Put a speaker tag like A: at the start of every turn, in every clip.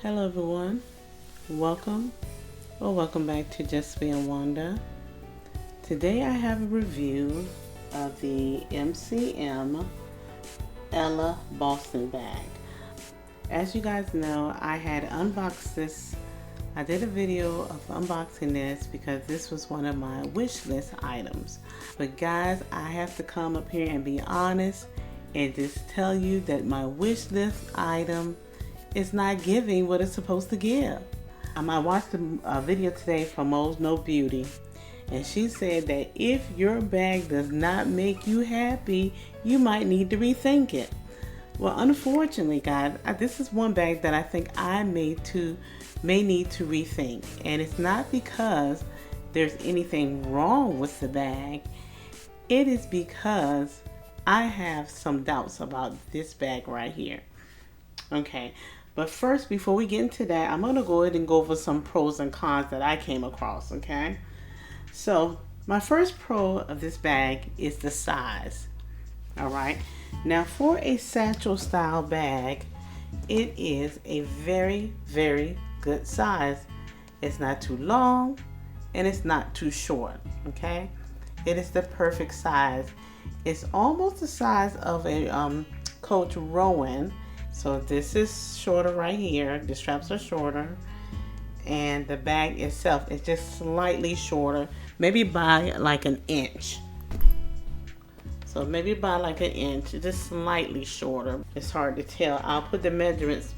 A: Hello everyone, welcome back to Just Being Wanda. Today I have a review of the MCM Ella Boston bag. As you guys know, I had unboxed this. I did a video of unboxing this because this was one of my wish list items. But guys, I have to come up here and be honest and just tell you that my wish list item is not giving what it's supposed to give. I watched a video today from Mo's No Beauty, and she said that if your bag does not make you happy, you might need to rethink it. Well, unfortunately, guys, this is one bag that I think I may need to rethink, and it's not because there's anything wrong with the bag. It is because I have some doubts about this bag right here. Okay, but first, before we get into that, I'm going to go ahead and go over some pros and cons that I came across, okay? So, my first pro of this bag is the size, all right? Now, for a satchel style bag, it is a very, very good size. It's not too long, and it's not too short, okay? It is the perfect size. It's almost the size of a Coach Rowan. So this is shorter right here. The straps are shorter, and the bag itself is just slightly shorter, maybe by like an inch. So maybe by like an inch, just slightly shorter. It's hard to tell. I'll put the measurements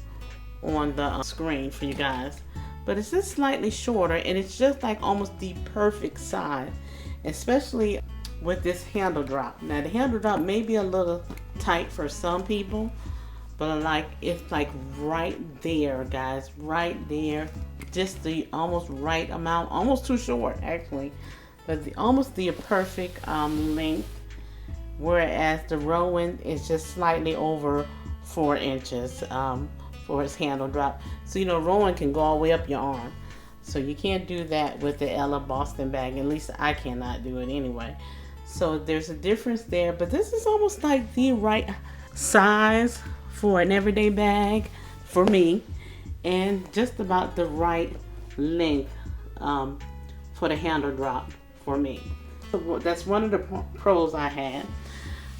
A: on the screen for you guys, but it's just slightly shorter, and it's just like almost the perfect size, especially with this handle drop. Now the handle drop may be a little tight for some people, but it's like right there, guys, right there, just the almost right amount, almost too short actually, but almost the perfect length, whereas the Rowan is just slightly over 4 inches for its handle drop. So Rowan can go all the way up your arm, so you can't do that with the Ella Boston bag. At least I cannot do it anyway. So there's a difference there, but this is almost like the right size for an everyday bag for me, and just about the right length for the handle drop for me. So that's one of the pros I had.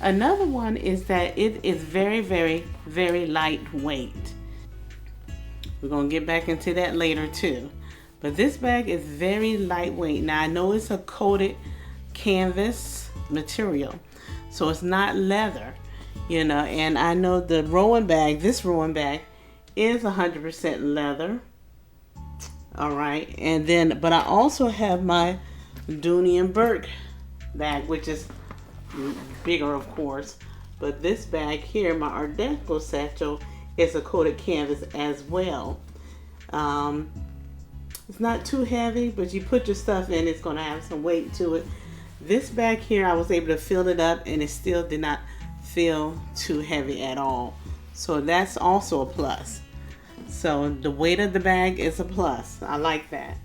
A: Another one is that it is very, very, very lightweight. We're gonna get back into that later too, but this bag is very lightweight. Now I know it's a coated canvas material, so it's not leather, and I know the Rowan bag, this Rowan bag is 100% leather. All right, and then, but I also have my Dooney and Burke bag, which is bigger, of course, but this bag here, my Art Deco satchel, is a coated canvas as well. It's not too heavy, but you put your stuff in, it's going to have some weight to it. This bag here, I was able to fill it up, and it still did not feel too heavy at all. So that's also a plus. So the weight of the bag is a plus. I like that.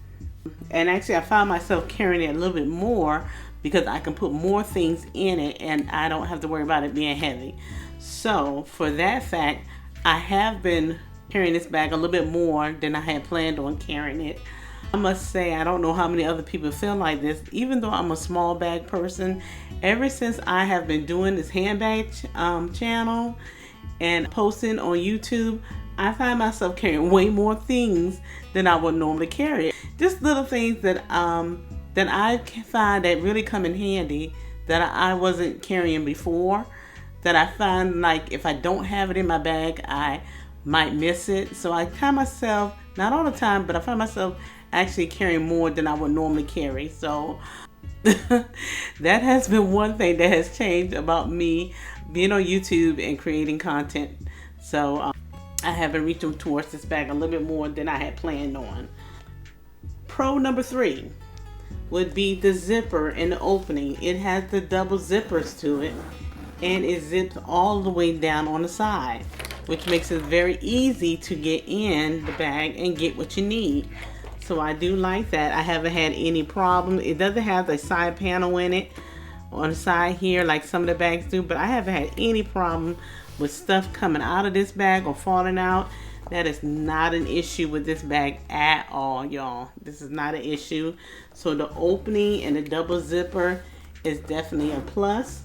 A: And actually, I found myself carrying it a little bit more because I can put more things in it, and I don't have to worry about it being heavy. So for that fact, I have been carrying this bag a little bit more than I had planned on carrying it. I must say, I don't know how many other people feel like this. Even though I'm a small bag person, ever since I have been doing this handbag channel and posting on YouTube, I find myself carrying way more things than I would normally carry. Just little things that I find that really come in handy that I wasn't carrying before, that I find like if I don't have it in my bag, I might miss it. So I find myself, not all the time, but I find myself actually carrying more than I would normally carry. So that has been one thing that has changed about me being on YouTube and creating content. So I have been reaching towards this bag a little bit more than I had planned on. Pro number 3 would be the zipper and the opening. It has the double zippers to it, and it zips all the way down on the side, which makes it very easy to get in the bag and get what you need. So I do like that. I haven't had any problem. It doesn't have the side panel in it on the side here like some of the bags do, but I haven't had any problem with stuff coming out of this bag or falling out. That is not an issue with this bag at all, y'all. This is not an issue. So the opening and the double zipper is definitely a plus.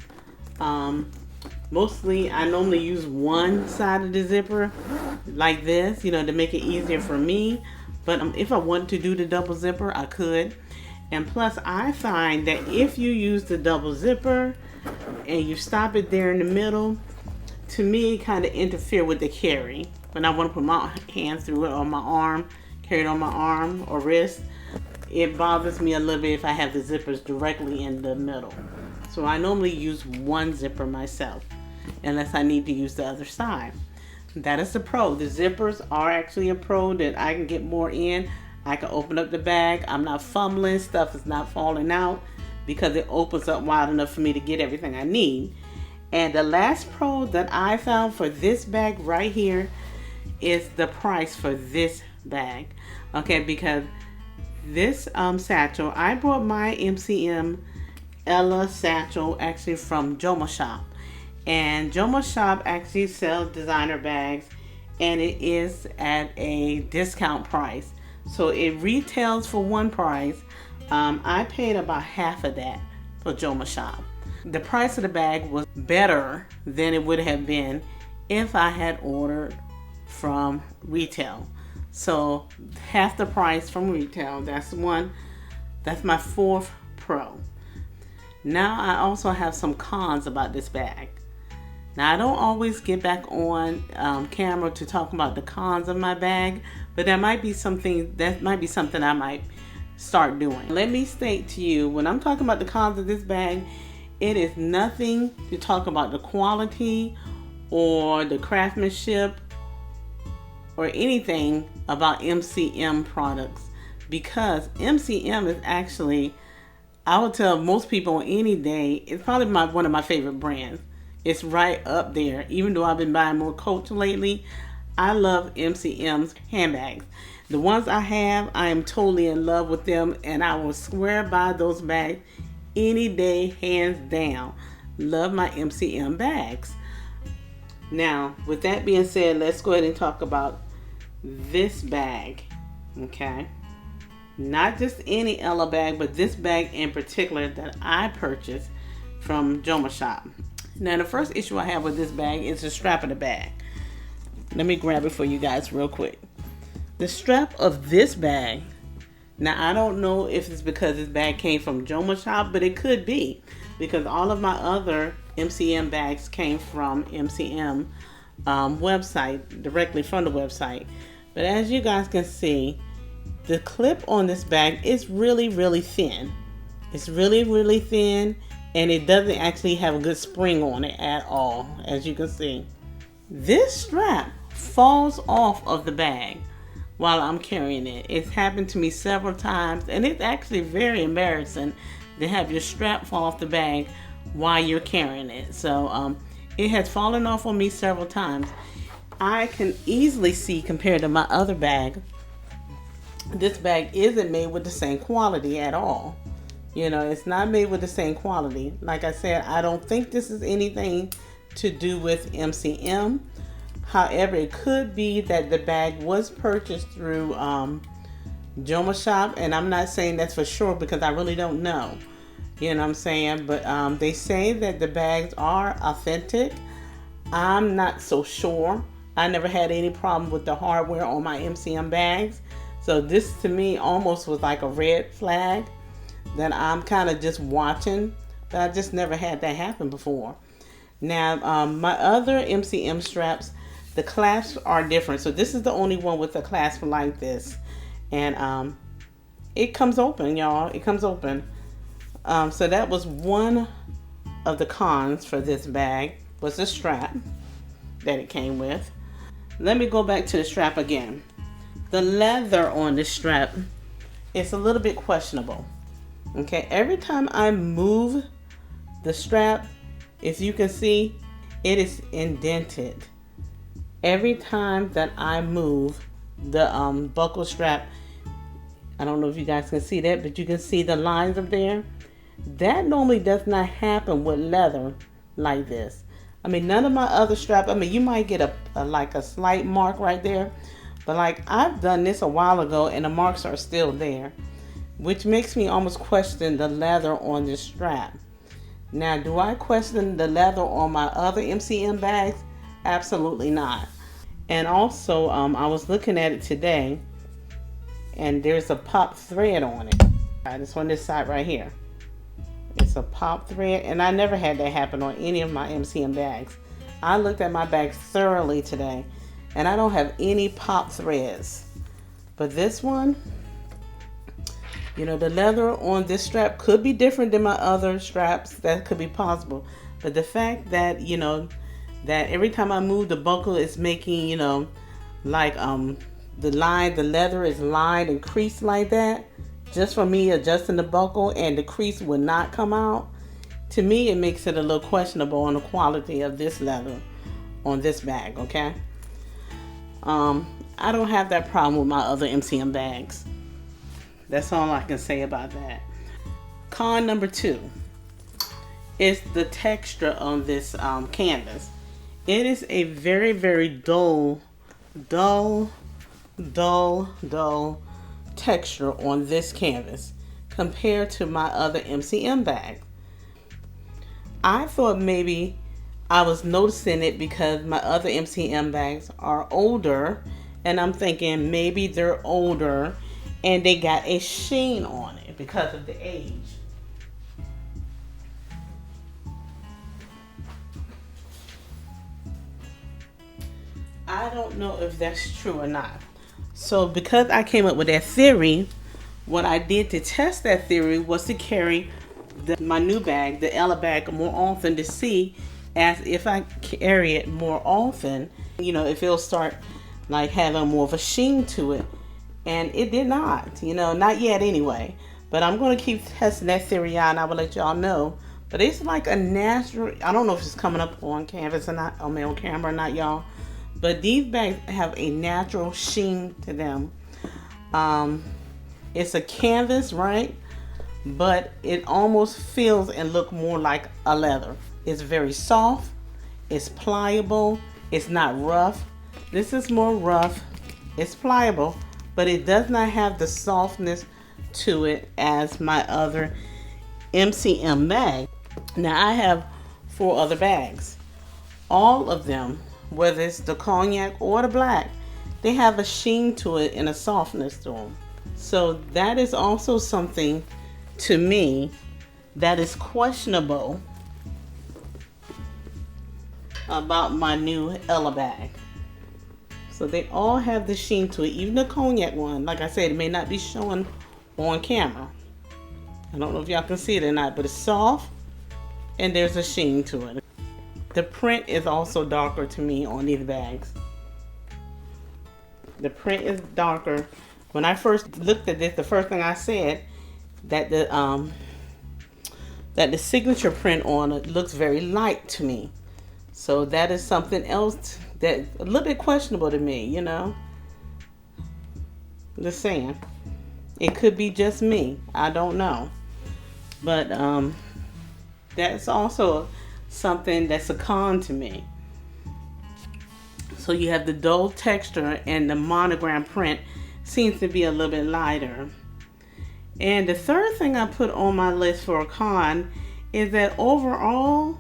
A: Mostly I normally use one side of the zipper like this, you know, to make it easier for me. But if I wanted to do the double zipper, I could. And plus, I find that if you use the double zipper and you stop it there in the middle, to me, it kind of interfere with the carry. When I want to put my hand through it or my arm, carry it on my arm or wrist, it bothers me a little bit if I have the zippers directly in the middle. So I normally use one zipper myself, unless I need to use the other side. That is the pro. The zippers are actually a pro that I can get more in. I can open up the bag. I'm not fumbling. Stuff is not falling out because it opens up wide enough for me to get everything I need. And the last pro that I found for this bag right here is the price for this bag. Okay, because this satchel, I bought my MCM Ella satchel actually from Joma Shop. And Joma Shop actually sells designer bags, and it is at a discount price. So it retails for one price. I paid about half of that for Joma Shop. The price of the bag was better than it would have been if I had ordered from retail. So half the price from retail. That's one. That's my fourth pro. Now I also have some cons about this bag. Now I don't always get back on camera to talk about the cons of my bag, but that might be something I might start doing. Let me state to you, when I'm talking about the cons of this bag, it is nothing to talk about the quality or the craftsmanship or anything about MCM products, because MCM is actually, I would tell most people on any day, it's probably one of my favorite brands. It's right up there. Even though I've been buying more Coach lately, I love MCM's handbags. The ones I have, I am totally in love with them, and I will swear by those bags any day, hands down. Love my MCM bags. Now, with that being said, let's go ahead and talk about this bag. Okay? Not just any Ella bag, but this bag in particular that I purchased from Joma Shop. Now, the first issue I have with this bag is the strap of the bag. Let me grab it for you guys real quick. The strap of this bag, now I don't know if it's because this bag came from Joma Shop, but it could be, because all of my other MCM bags came from MCM website, directly from the website. But as you guys can see, the clip on this bag is really, really thin. It's really, really thin. And it doesn't actually have a good spring on it at all, as you can see. This strap falls off of the bag while I'm carrying it. It's happened to me several times, and it's actually very embarrassing to have your strap fall off the bag while you're carrying it. So it has fallen off on me several times. I can easily see, compared to my other bag, this bag isn't made with the same quality at all. You know, it's not made with the same quality. Like I said, I don't think this is anything to do with MCM. However, it could be that the bag was purchased through Joma Shop, and I'm not saying that's for sure because I really don't know. You know what I'm saying? But they say that the bags are authentic. I'm not so sure. I never had any problem with the hardware on my MCM bags. So this to me almost was like a red flag that I'm kind of just watching, but I just never had that happen before. Now, my other MCM straps, the clasps are different. So this is the only one with a clasp like this. And it comes open, y'all. It comes open. So that was one of the cons for this bag, was the strap that it came with. Let me go back to the strap again. The leather on this strap is a little bit questionable. Okay, every time I move the strap, if you can see, it is indented. Every time that I move the buckle strap, I don't know if you guys can see that, but you can see the lines up there. That normally does not happen with leather like this. I mean, none of my other straps, I mean, you might get like a slight mark right there, but like I've done this a while ago and the marks are still there, which makes me almost question the leather on this strap. Now, do I question the leather on my other MCM bags? Absolutely not. And also, I was looking at it today, and there's a pop thread on it. This on this side right here. It's a pop thread, and I never had that happen on any of my MCM bags. I looked at my bags thoroughly today, and I don't have any pop threads. But this one, you know, the leather on this strap could be different than my other straps. That could be possible. But the fact that, you know, that every time I move the buckle, it's making, you know, like the leather is lined and creased like that, just for me adjusting the buckle and the crease would not come out. To me, it makes it a little questionable on the quality of this leather on this bag, okay? I don't have that problem with my other MCM bags. That's all I can say about that. Con number 2 is the texture on this canvas. It is a very, very dull texture on this canvas compared to my other MCM bag. I thought maybe I was noticing it because my other MCM bags are older, and I'm thinking maybe they're older and they got a sheen on it because of the age. I don't know if that's true or not. So because I came up with that theory, what I did to test that theory was to carry my new bag, the Ella bag, more often to see as if I carry it more often, you know, if it'll start like having more of a sheen to it. And it did not, you know, not yet anyway. But I'm going to keep testing that theory out and I will let y'all know. But it's like a natural, I don't know if it's coming up on canvas or not, on camera or not, y'all. But these bags have a natural sheen to them. It's a canvas, right? But it almost feels and look more like a leather. It's very soft. It's pliable. It's not rough. This is more rough. It's pliable, but it does not have the softness to it as my other MCM bag. Now I have 4 other bags. All of them, whether it's the cognac or the black, they have a sheen to it and a softness to them. So that is also something to me that is questionable about my new Ella bag. So they all have the sheen to it. Even the cognac one, like I said, it may not be showing on camera. I don't know if y'all can see it or not, but it's soft and there's a sheen to it. The print is also darker to me on these bags. The print is darker. When I first looked at this, the first thing I said that the signature print on it looks very light to me. So that is something else that's a little bit questionable to me, you know. Just saying. It could be just me. I don't know. But that's also something that's a con to me. So you have the dull texture and the monogram print seems to be a little bit lighter. And the third thing I put on my list for a con is that overall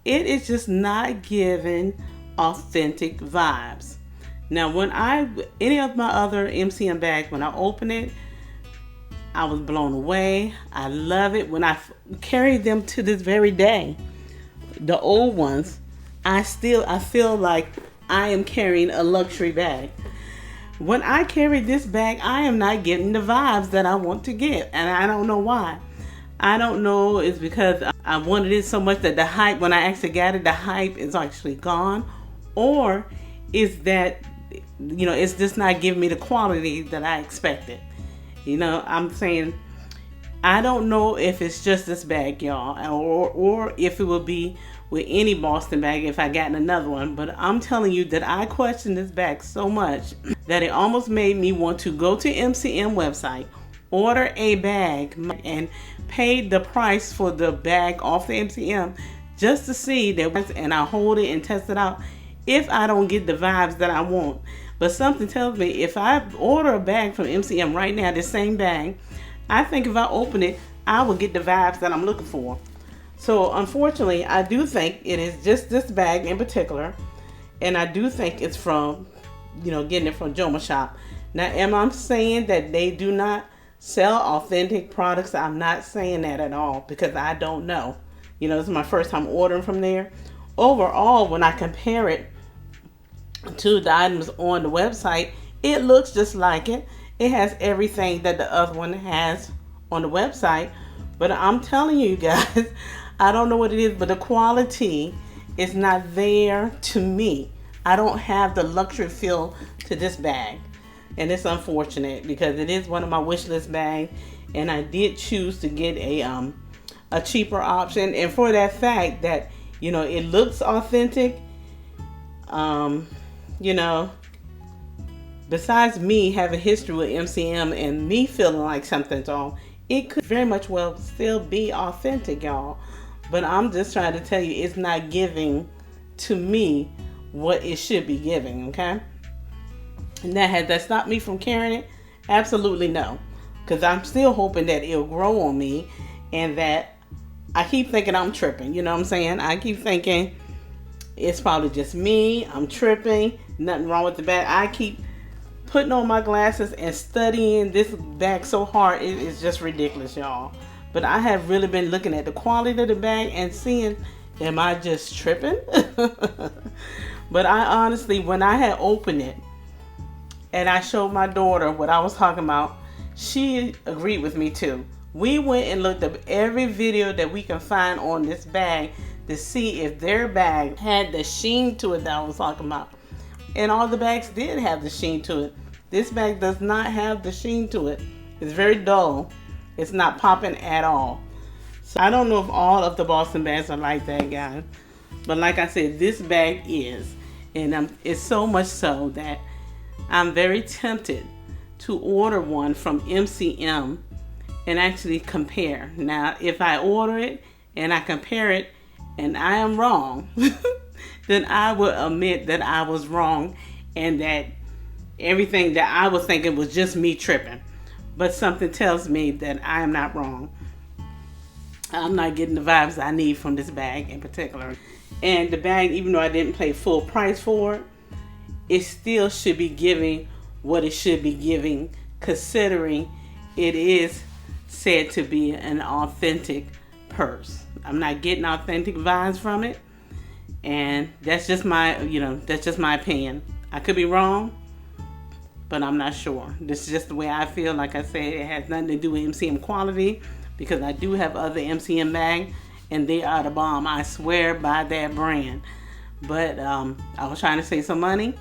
A: it is just not giving authentic vibes. Now when any of my other MCM bags, when I open it, I was blown away. I love it. When I carry them to this very day, the old ones, I feel like I am carrying a luxury bag. When I carry this bag, I am not getting the vibes that I want to get, and I don't know why. I don't know, it's because I wanted it so much that the hype, when I actually got it, the hype is actually gone, or is that, you know, it's just not giving me the quality that I expected. You know, I'm saying, I don't know if it's just this bag, y'all, or if it will be with any Boston bag if I got another one. But I'm telling you that I questioned this bag so much that it almost made me want to go to MCM website, order a bag, and pay the price for the bag off the MCM just to see that, and I hold it and test it out if I don't get the vibes that I want. But something tells me if I order a bag from MCM right now, the same bag, I think if I open it, I will get the vibes that I'm looking for. So unfortunately, I do think it is just this bag in particular, and I do think it's from, getting it from Joma Shop. Now, am I saying that they do not sell authentic products? I'm not saying that at all, because I don't know. This is my first time ordering from there. Overall, when I compare it to the items on the website, it looks just like it. It has everything that the other one has on the website. But I'm telling you guys, I don't know what it is, but the quality is not there to me. I don't have the luxury feel to this bag. And it's unfortunate because it is one of my wish list bags. And I did choose to get a cheaper option. And for that fact that, it looks authentic, besides me having history with MCM and me feeling like something's wrong, it could very much well still be authentic, y'all. But I'm just trying to tell you, it's not giving to me what it should be giving, okay? And has that stopped me from carrying it? Absolutely no. Because I'm still hoping that it'll grow on me, and that I keep thinking I'm tripping. You know what I'm saying? I keep thinking it's probably just me. I'm tripping. Nothing wrong with the bag. I keep putting on my glasses and studying this bag so hard. It is just ridiculous, y'all. But I have really been looking at the quality of the bag and seeing, am I just tripping? But I honestly, when I had opened it and I showed my daughter what I was talking about, she agreed with me too. We went and looked up every video that we can find on this bag to see if their bag had the sheen to it that I was talking about. And all the bags did have the sheen to it. This bag does not have the sheen to it. It's very dull. It's not popping at all. So I don't know if all of the Boston bags are like that, guys. But like I said, this bag is. And it's so much so that I'm very tempted to order one from MCM and actually compare. Now, if I order it and I compare it and I am wrong, then I will admit that I was wrong and that everything that I was thinking was just me tripping. But something tells me that I am not wrong. I'm not getting the vibes I need from this bag in particular. And the bag, even though I didn't pay full price for it, it still should be giving what it should be giving, considering it is said to be an authentic purse. I'm not getting authentic vibes from it. And that's just my, that's just my opinion. I could be wrong, but I'm not sure. This is just the way I feel. Like I said, it has nothing to do with MCM quality, because I do have other MCM bags and they are the bomb. I swear by that brand. But I was trying to save some money,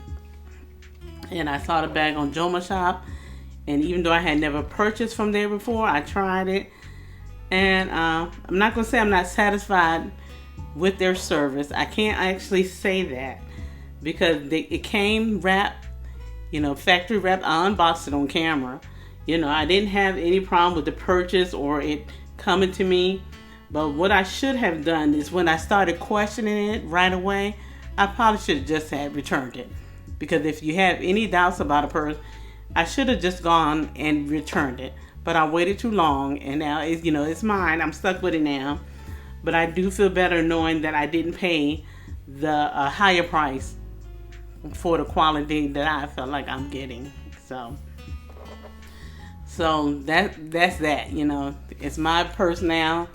A: and I saw the bag on Joma Shop. And even though I had never purchased from there before, I tried it. And I'm not going to say I'm not satisfied with their service. I can't actually say that, because it came wrapped, factory wrapped. I unboxed it on camera. I didn't have any problem with the purchase or it coming to me. But what I should have done is, when I started questioning it right away, I probably should have just had returned it. Because if you have any doubts about a purse, I should have just gone and returned it. But I waited too long, and now it's mine. I'm stuck with it now. But I do feel better knowing that I didn't pay the higher price for the quality that I felt like I'm getting. So that's that. It's my purse now.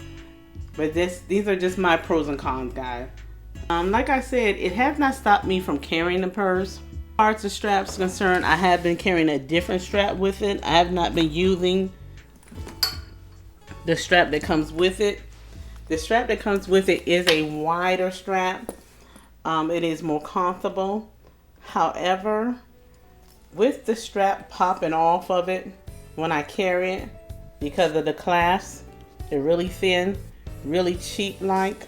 A: But these are just my pros and cons, guys. Like I said, it has not stopped me from carrying the purse. As far as the strap's concerned, I have been carrying a different strap with it. I have not been using the strap that comes with it. The strap that comes with it is a wider strap. It is more comfortable. However, with the strap popping off of it when I carry it, because of the clasp, they're really thin, really cheap like.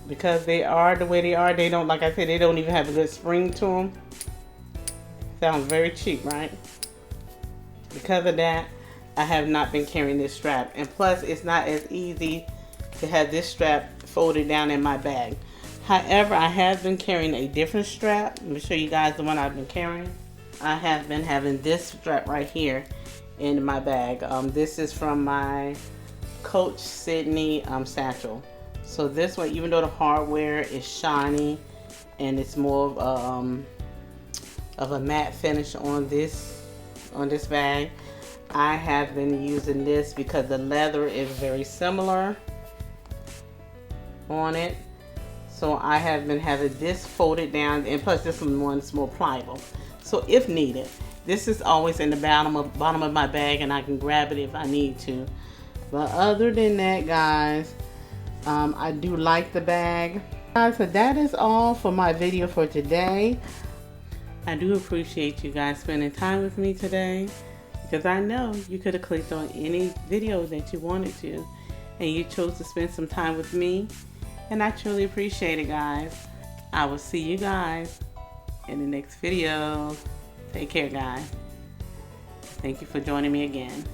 A: Because they are the way they are, they don't, like I said, they don't even have a good spring to them. Sounds very cheap, right? Because of that, I have not been carrying this strap. And plus, it's not as easy to have this strap folded down in my bag. However, I have been carrying a different strap. Let me show you guys the one I've been carrying. I have been having this strap right here in my bag. This is from my Coach Sydney satchel. So this one, even though the hardware is shiny and it's more of a matte finish on this bag, I have been using this because the leather is very similar on it. So I have been having this folded down, and plus this one's more pliable. So if needed, this is always in the bottom of my bag, and I can grab it if I need to. But other than that, guys, I do like the bag. Guys, so that is all for my video for today. I do appreciate you guys spending time with me today, because I know you could have clicked on any video that you wanted to, and you chose to spend some time with me. And I truly appreciate it, guys. I will see you guys in the next video. Take care, guys. Thank you for joining me again.